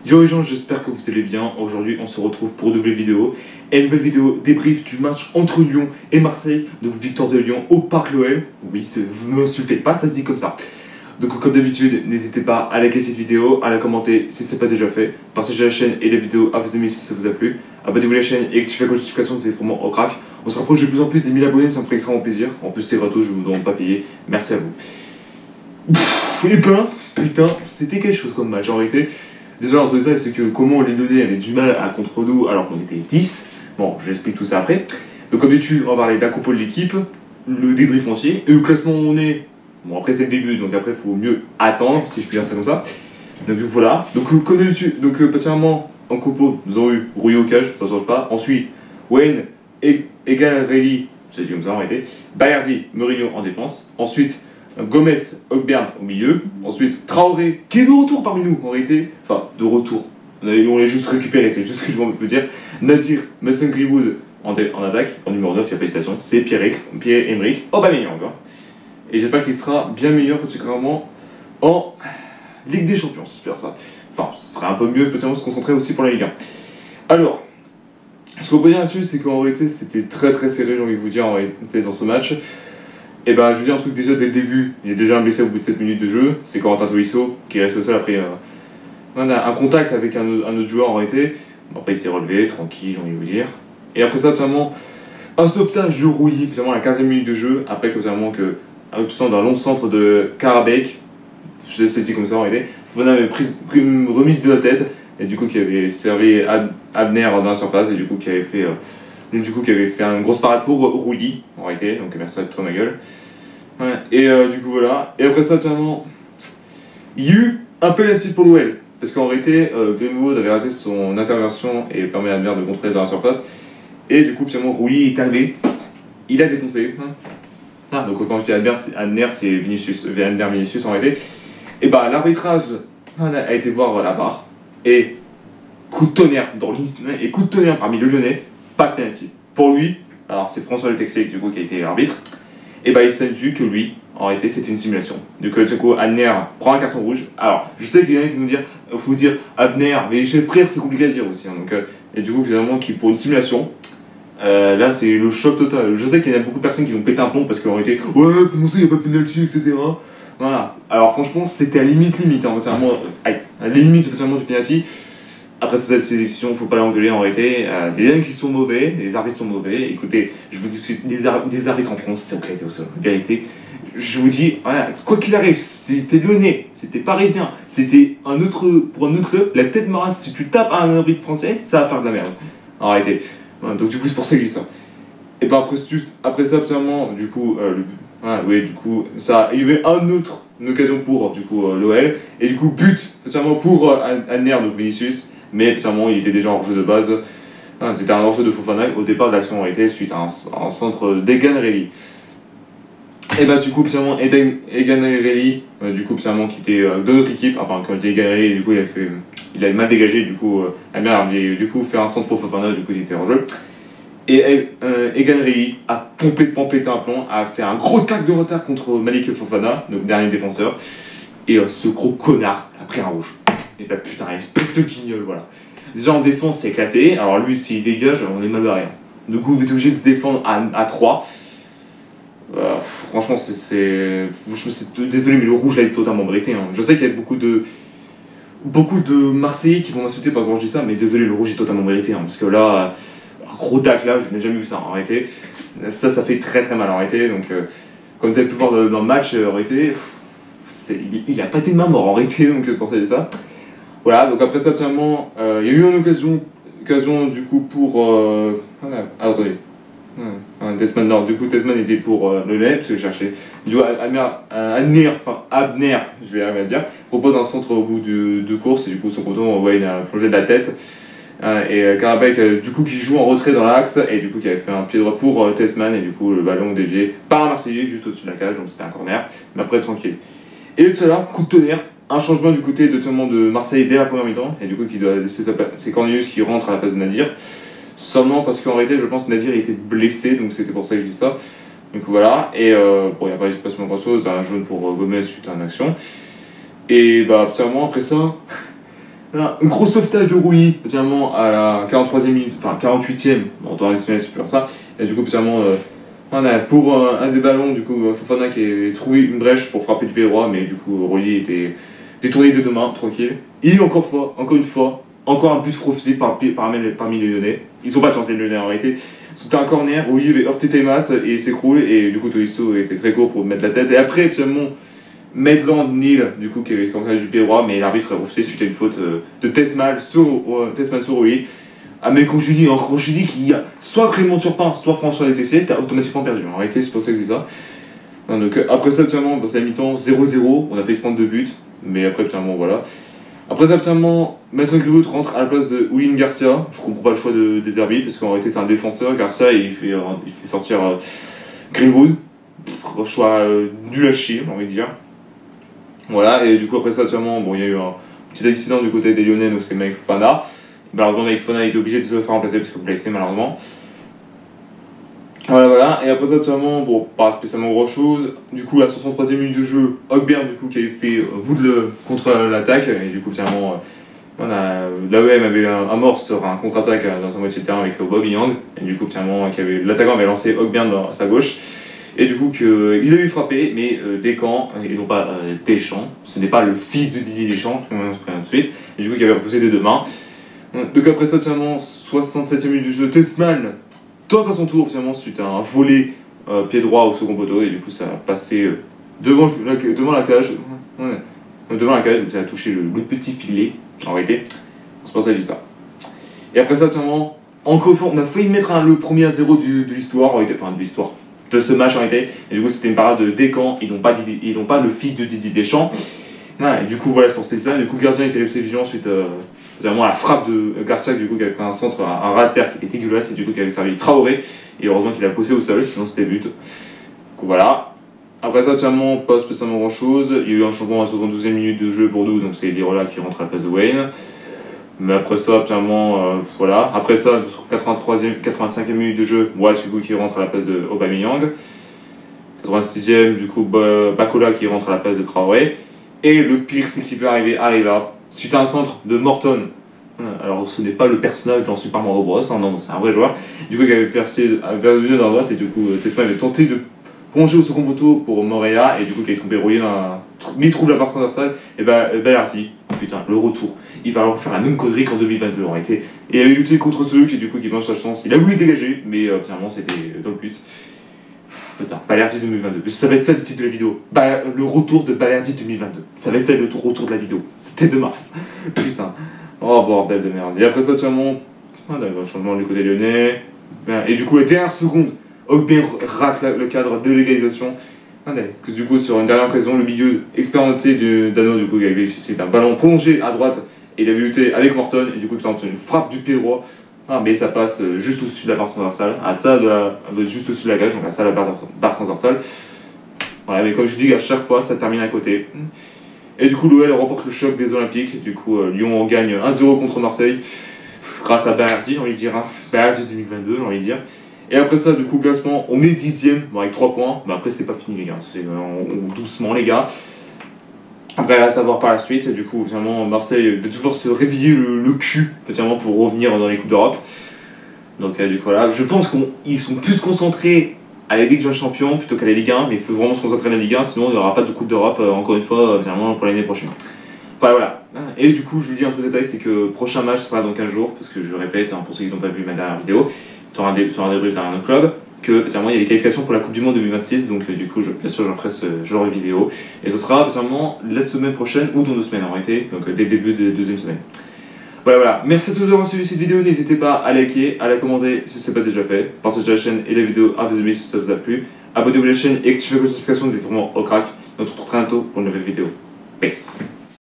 Yo les gens, j'espère que vous allez bien. Aujourd'hui, on se retrouve pour une nouvelle vidéo. Et une nouvelle vidéo débrief du match entre Lyon et Marseille. Donc victoire de Lyon au Parc l'OL. Oui, vous ne m'insultez pas, ça se dit comme ça. Donc comme d'habitude, n'hésitez pas à liker cette vidéo, à la commenter si ce n'est pas déjà fait. Partagez la chaîne et les vidéos à vos amis si ça vous a plu. Abonnez-vous à la chaîne et activez la notification, c'est vraiment au crack. On se rapproche de plus en plus des 1000 abonnés, ça me ferait extrêmement plaisir. En plus c'est gratos, je ne vous demande pas payer. Merci à vous. Et ben, putain, c'était quelque chose comme match en réalité. Déjà, l'entre détail, c'est que comment les données avaient du mal à contre nous alors qu'on était 10. Bon, j'explique tout ça après. Donc, comme d'habitude, on va parler de la compo de l'équipe, le débrief foncier, et le classement où on est. Bon, après, c'est le début, donc après, il faut mieux attendre, si je puis dire ça comme ça. Donc, voilà. Donc, comme d'habitude, particulièrement en compo, nous avons eu Rouillé au cage, ça ne change pas. Ensuite, Wayne, Egarelli, c'est dit comme ça en réalité. Balerdi, Mourinho en défense. Ensuite, Gomez, Ogbern au milieu, ensuite Traoré, qui est de retour parmi nous en réalité, enfin de retour, on l'a juste récupéré, c'est juste ce que je peux dire. Nadir, Mason Greenwood en attaque, en numéro 9, il n'y a pas d'hésitation, c'est Pierre-Emerick Aubameyang encore. Et j'espère qu'il sera bien meilleur particulièrement en Ligue des Champions, j'espère ça. Enfin, ce serait un peu mieux peut-être se concentrer aussi pour la Ligue 1. Alors, ce qu'on peut dire là-dessus, c'est qu'en réalité c'était très très serré, j'ai envie de vous dire, en réalité dans ce match. Et ben je veux dire un truc déjà dès le début, il y a déjà un blessé au bout de 7 minutes de jeu, c'est Corentin Tolisso qui reste au sol après un contact avec un autre joueur en réalité. Bon, après il s'est relevé, tranquille j'ai envie de vous dire. Et après ça notamment un sauvetage de Rouilly, notamment à la 15e minute de jeu, après notamment que un d'un long centre de Karabekh, je sais dit comme ça en réalité, Fofana avait pris une remise de la tête, et du coup qui avait servi Abner dans la surface, et du coup qui avait fait... qui avait fait une grosse parade pour Rouilly, en réalité, donc merci à toi ma gueule. Ouais, et du coup voilà, et après ça, finalement, il y a eu un penalty pour l'OL, parce qu'en réalité, Greenwood avait raté son intervention et permet à Adner de contrôler dans la surface, et du coup, finalement, Rouilly est arrivé, il a défoncé. Donc quand je dis Adner, c'est Vinicius en réalité, et bah l'arbitrage a été voir la VAR, et coup de tonnerre et coup de tonnerre parmi le Lyonnais. Pas de penalty. Pour lui, alors c'est François Le Texier du coup qui a été arbitre, et bah il s'est dit que lui, en réalité c'était une simulation. Du coup, Adner prend un carton rouge. Alors, je sais qu'il y en a qui vont dire, faut dire Abner, mais chez frère c'est compliqué à dire aussi. Donc, et du coup, finalement, pour une simulation, là c'est le choc total. Je sais qu'il y a beaucoup de personnes qui vont péter un plomb parce qu'en réalité, ouais, comment ça, il n'y a pas de penalty, etc. Voilà. Alors, franchement, c'était à la limite, à la limite du penalty. Après cette décision, faut pas l'engueuler en réalité. Des gens qui sont mauvais, les arbitres sont mauvais. Écoutez, je vous dis des arbitres en France, c'est éclaté au sol. En vérité, je vous dis, voilà, quoi qu'il arrive, c'était lyonnais, c'était parisien, c'était pour un autre club, la tête marasse, si tu tapes à un arbitre français, ça va faire de la merde. En réalité. Voilà, donc du coup, c'est pour ça que je dis ça. Et ben après ça, absolument, du coup, du coup, ça, il y avait une occasion pour du coup l'OL, et du coup, but, absolument pour Adner, donc Vinicius. Mais clairement il était déjà en jeu de base. C'était un hors-jeu de Fofana au départ de l'action été suite à un centre d'Egarelli. Et bah du coup finalement Egarelli du coup finalement qui était de notre équipe, enfin quand j'étais Egarelli du coup il avait mal dégagé, du coup Amir avait du coup fait un centre pour Fofana, du coup il était en jeu. Et Egarelli a complètement pété un plomb, a fait un gros tac de retard contre Malik Fofana, donc dernier défenseur. Et ce gros connard a pris un rouge. Et bah putain, espèce de guignol, voilà. Déjà en défense, c'est éclaté. Alors lui, s'il dégage, on est mal barré. Du coup, vous êtes obligé de défendre à 3. Franchement, désolé, mais le rouge là est totalement mérité. Je sais qu'il y a beaucoup de Marseillais qui vont m'insulter quand je dis ça, mais désolé, le rouge est totalement mérité. Parce que là, un gros tac là, je n'ai jamais vu ça en réalité. Ça fait très très mal en réalité. Donc, comme vous avez pu voir dans le match en réalité, il a pas été de ma mort en réalité, donc pensez à ça. Voilà, donc après ça, finalement, il y a eu une occasion du coup pour... attendez. Tesman, non, du coup, Tesman était pour le lait, parce que je cherchais. Du coup, Abner, je vais arriver à le dire, propose un centre au bout de course, et du coup, son coton, il a plongé de la tête. Et Karabekh, du coup, qui joue en retrait dans l'axe, et du coup, qui avait fait un pied droit pour Tesman, et du coup, le ballon dévié par un Marseillais juste au-dessus de la cage, donc c'était un corner, mais après, tranquille. Et tout ça là, coup de tonnerre. Un changement du côté de Marseille dès la première mi-temps, et du coup qui doit laisser c'est Cornelius qui rentre à la place de Nadir. Seulement parce qu'en réalité, je pense que Nadir était blessé, donc c'était pour ça que je dis ça. Donc voilà, et bon, il n'y a pas spécialement grand chose, un jaune pour Gomez suite à une action. Et bah, absolument après ça, Voilà, un gros sauvetage de Rui, spécialement à la 43e minute, enfin 48e, bon, en temps additionnel c'est plus ça. Et du coup, spécialement, pour un des ballons, du coup, Fofana qui a trouvé une brèche pour frapper du pied droit, mais du coup, Rui était détourné de deux mains, tranquille. Et encore une fois, encore un but refusé parmi les Lyonnais. Ils ont pas de chance les Lyonnais en réalité. C'était un corner, Rui avait heurté Temas et s'écroule, et du coup, Tolisso était très court pour mettre la tête. Et après, finalement, Maitland Neal, du coup, qui avait commencé du pied droit, mais l'arbitre a refusé suite à une faute de Tesmal sur Rui. Ah, mais quand je dis qu'il y a soit Clément Turpin, soit François DTC, t'as automatiquement perdu. En réalité, c'est pour ça que je dis ça. Non, donc, après ça, finalement, c'est la mi-temps 0-0. On a fait se prendre 2 buts, mais après, finalement, voilà. Après ça, finalement, Mason Greenwood rentre à la place de Willian Garcia. Je comprends pas le choix des arbitres, parce qu'en réalité, c'est un défenseur. Garcia, il fait sortir Greenwood. Choix nul à chier, j'ai envie de dire. Voilà, et du coup, après ça, finalement, bon, il y a eu un petit accident du côté des Lyonnais, donc c'est Mike Fofana. Malheureusement, Mike Fofana a été obligé de se faire remplacer parce que blessé, malheureusement. Voilà, et après ça, finalement, bon, pas spécialement grand chose. Du coup, à la 63e minute de jeu, Hogbert, du coup, qui avait fait contre l'attaque, et du coup, finalement, l'AOM avait amorce sur un contre-attaque dans sa moitié de terrain avec Bob Young, et du coup, finalement, l'attaquant avait lancé Hogbert dans sa gauche. Et du coup, il a eu frappé, mais Descamps, et non pas Deschamps, ce n'est pas le fils de Didier Deschamps, qui m'a tout de suite, et du coup, qui avait repoussé des deux mains. Donc après ça, finalement, 67e minute du jeu, Tessman tente à son tour, finalement, suite à un volet pied droit au second poteau, et du coup, ça a passé devant la cage, devant la cage, donc ça a touché le petit filet, en réalité. C'est pour ça que je dis ça. Et après ça, finalement, encore une fois, on a failli mettre le premier à 0 de l'histoire, en réalité, enfin de l'histoire. De ce match en réalité, et du coup c'était une parade de Descamps, ils n'ont pas le fils de Didier Deschamps. Ouais, et du coup voilà, c'est pour ça. Du coup, Gardien était resté vigilant suite vraiment à la frappe de Garcia, du coup qui avait pris un centre, un rat de terre qui était dégueulasse, et du coup qui avait servi Traoré, et heureusement qu'il a posé au sol, sinon c'était but. Du coup voilà. Après ça, finalement, pas spécialement grand chose. Il y a eu un changement à la 72e minute de jeu pour nous, donc c'est Lirola qui rentre à la place de Wayne. Mais après ça, finalement, voilà. Après ça, sur 85e minute de jeu, Wass, du coup, qui rentre à la place de Aubameyang. 86e, du coup, Bakola qui rentre à la place de Traoré. Et le pire, c'est qu'il peut arriva suite à un centre de Morton. Alors, ce n'est pas le personnage dans Super Mario Bros, hein, non, c'est un vrai joueur. Du coup, qui avait percé vers le milieu dans la droite, et du coup, Tesma avait tenté de plonger au second poteau pour Morea, et du coup, qui avait trompé Rouillé mais il trouve la barre transversale, et Balerdi, putain, le retour. Il va refaire la même connerie qu'en 2022 en réalité. Et il avait lutté contre celui qui mange sa chance. Il a voulu dégager, mais finalement c'était dans le but. Putain, Balerdi 2022. Ça va être ça le titre de la vidéo. Le retour de Balerdi 2022. Ça va être le retour de la vidéo. Tête de Mars. Putain. Oh bordel de merde. Et après ça, finalement, un changement du côté lyonnais. Et du coup, la dernière seconde, Hogbert rate le cadre de l'égalisation. Que du coup, sur une dernière occasion, le milieu expérimenté de Dano, du coup, il avait bénéficié d'un ballon prolongé à droite, et il avait lutté avec Morton, et du coup, il tente une frappe du pied droit, mais ça passe juste au-dessus de la barre transversale, juste au-dessus de la cage, donc à ça, la barre transversale. Voilà, mais comme je dis, à chaque fois, ça termine à côté. Et du coup, l'OL remporte le choc des Olympiques, du coup, Lyon gagne 1-0 contre Marseille, grâce à Balerdi, j'ai envie de dire, Balerdi 2022, j'ai envie de dire. Et après ça, du coup, classement, on est 10ème, bon, avec 3 points. Mais après, c'est pas fini, les gars. C'est doucement, les gars. Après, il reste à voir par la suite. Du coup, finalement, Marseille va toujours se réveiller le cul, finalement, pour revenir dans les Coupes d'Europe. Donc, du coup, voilà. Je pense qu'ils sont plus concentrés à la Ligue des Champions plutôt qu'à la Ligue 1. Mais il faut vraiment se concentrer à la Ligue 1, sinon il n'y aura pas de Coupe d'Europe, encore une fois, finalement, pour l'année prochaine. Enfin, voilà. Et du coup, je vous dis un truc de détail, c'est que le prochain match sera dans 15 jours. Parce que je répète, pour ceux qui n'ont pas vu ma dernière vidéo, sur un débrief d'un autre club, que il y a les qualifications pour la Coupe du Monde 2026, donc du coup, bien sûr, j'en ferai ce genre de vidéo. Et ce sera la semaine prochaine ou dans 2 semaines en réalité, donc dès le début de la 2e semaine. Voilà. Merci à tous d'avoir suivi cette vidéo. N'hésitez pas à liker, à la commenter si ce n'est pas déjà fait. Partagez la chaîne et la vidéo à vos amis si ça vous a plu. Abonnez-vous à la chaîne et activez la notification des tourments au crack. On se retrouve très bientôt pour une nouvelle vidéo. Peace.